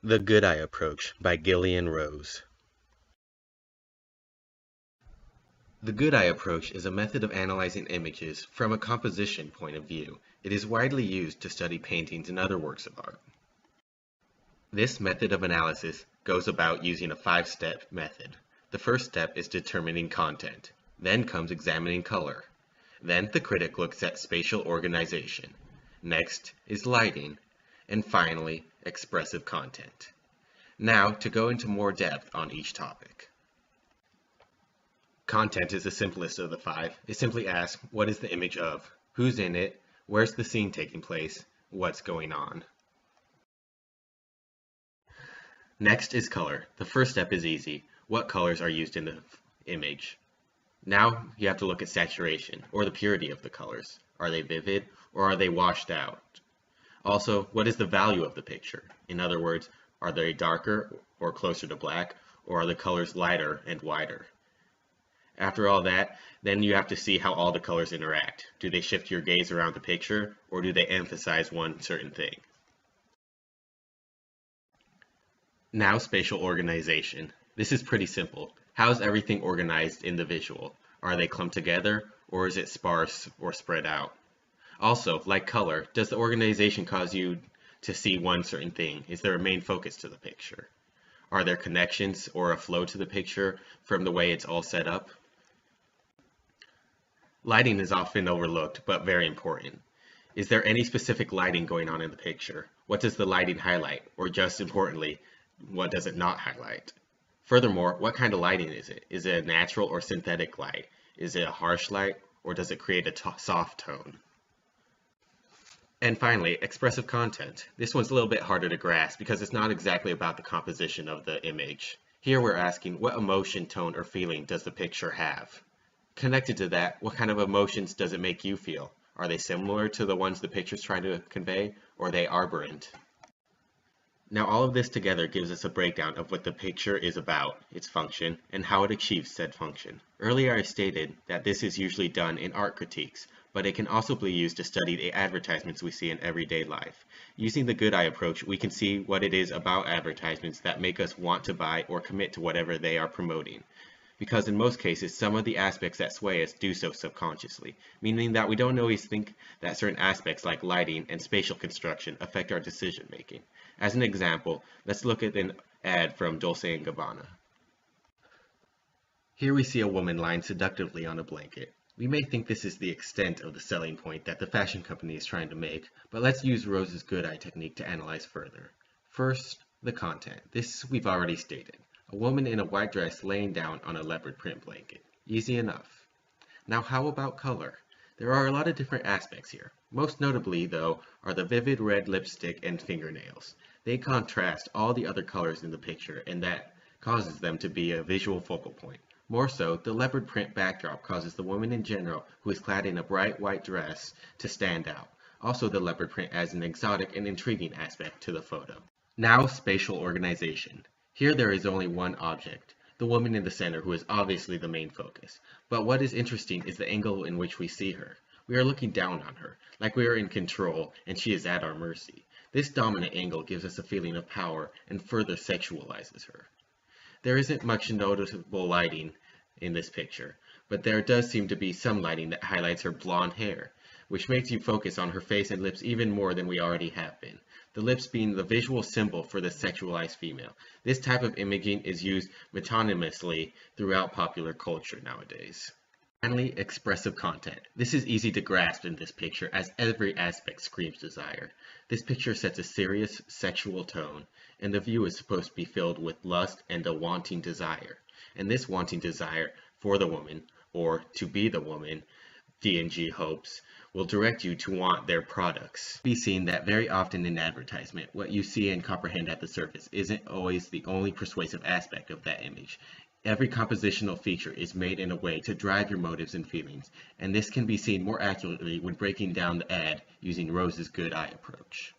The Good Eye Approach by Gillian Rose. The good eye approach is a method of analyzing images from a composition point of view. It is widely used to study paintings and other works of art. This method of analysis goes about using a 5-step method. The first step is determining content. Then comes examining color. Then the critic looks at spatial organization. Next is lighting. And finally, expressive content. Now, to go into more depth on each topic. Content is the simplest of the 5. It simply asks, what is the image of? Who's in it? Where's the scene taking place? What's going on? Next is color. The first step is easy. What colors are used in the image? Now you have to look at saturation, or the purity of the colors. Are they vivid, or are they washed out? Also, what is the value of the picture? In other words, are they darker or closer to black, or are the colors lighter and wider? After all that, then you have to see how all the colors interact. Do they shift your gaze around the picture, or do they emphasize one certain thing? Now, spatial organization. This is pretty simple. How is everything organized in the visual? Are they clumped together, or is it sparse or spread out? Also, like color, does the organization cause you to see one certain thing? Is there a main focus to the picture? Are there connections or a flow to the picture from the way it's all set up? Lighting is often overlooked, but very important. Is there any specific lighting going on in the picture? What does the lighting highlight? Or just importantly, what does it not highlight? Furthermore, what kind of lighting is it? Is it a natural or synthetic light? Is it a harsh light, or does it create a soft tone? And finally, expressive content. This one's a little bit harder to grasp because it's not exactly about the composition of the image. Here we're asking, what emotion, tone, or feeling does the picture have? Connected to that, what kind of emotions does it make you feel? Are they similar to the ones the picture's trying to convey, or are they aberrant? Now all of this together gives us a breakdown of what the picture is about, its function, and how it achieves said function. Earlier I stated that this is usually done in art critiques, but it can also be used to study the advertisements we see in everyday life. Using the good eye approach, we can see what it is about advertisements that make us want to buy or commit to whatever they are promoting. Because in most cases, some of the aspects that sway us do so subconsciously, meaning that we don't always think that certain aspects like lighting and spatial construction affect our decision making. As an example, let's look at an ad from Dolce & Gabbana. Here we see a woman lying seductively on a blanket. We may think this is the extent of the selling point that the fashion company is trying to make, but let's use Rose's good eye technique to analyze further. First, the content. This we've already stated. A woman in a white dress laying down on a leopard print blanket. Easy enough. Now how about color? There are a lot of different aspects here. Most notably, though, are the vivid red lipstick and fingernails. They contrast all the other colors in the picture, and that causes them to be a visual focal point. More so, the leopard print backdrop causes the woman in general, who is clad in a bright white dress, to stand out. Also, the leopard print adds an exotic and intriguing aspect to the photo. Now, spatial organization. Here there is only one object, the woman in the center, who is obviously the main focus. But what is interesting is the angle in which we see her. We are looking down on her, like we are in control and she is at our mercy. This dominant angle gives us a feeling of power and further sexualizes her. There isn't much noticeable lighting in this picture, but there does seem to be some lighting that highlights her blonde hair, which makes you focus on her face and lips even more than we already have been. The lips being the visual symbol for the sexualized female. This type of imaging is used metonymously throughout popular culture nowadays. Finally, expressive content. This is easy to grasp in this picture as every aspect screams desire. This picture sets a serious sexual tone, and the view is supposed to be filled with lust and a wanting desire. And this wanting desire for the woman, or to be the woman, D&G hopes, will direct you to want their products. Be seen that very often in advertisement, what you see and comprehend at the surface isn't always the only persuasive aspect of that image. Every compositional feature is made in a way to drive your motives and feelings, and this can be seen more accurately when breaking down the ad using Rose's good eye approach.